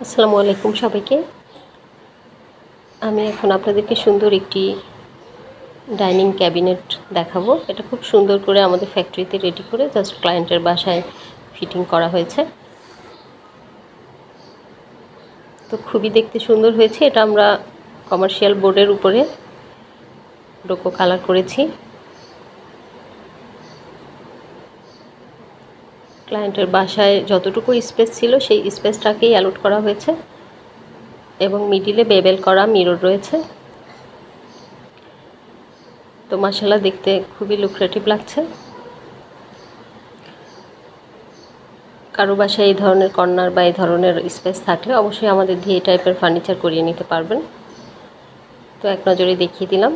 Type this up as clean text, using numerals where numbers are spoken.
আসসালামু আলাইকুম সবাইকে। আমি এখন আপনাদেরকে সুন্দর একটি ডাইনিং ক্যাবিনেট দেখাবো। এটা খুব সুন্দর করে আমাদের ফ্যাক্টরিতে রেডি করে জাস্ট ক্লায়েন্টের বাসায় ফিটিং করা হয়েছে। তো খুবই দেখতে সুন্দর হয়েছে। এটা আমরা কমার্শিয়াল বোর্ডের উপরে ডোকো কালার করেছি। ক্লায়েন্টের বাসায় যতটুকু স্পেস ছিল সেই স্পেসটাকেই অ্যালট করা হয়েছে এবং মিডিলে বেবেল করা মিরর রয়েছে। তো মাশাআল্লাহ দেখতে খুবই লুক্রেটিভ লাগছে। কারো বাসায় এই ধরনের কর্নার বা এই ধরনের স্পেস থাকলে অবশ্যই আমাদের দিয়ে এই টাইপের ফার্নিচার করিয়ে নিতে পারবেন। তো এক নজরে দেখিয়ে দিলাম।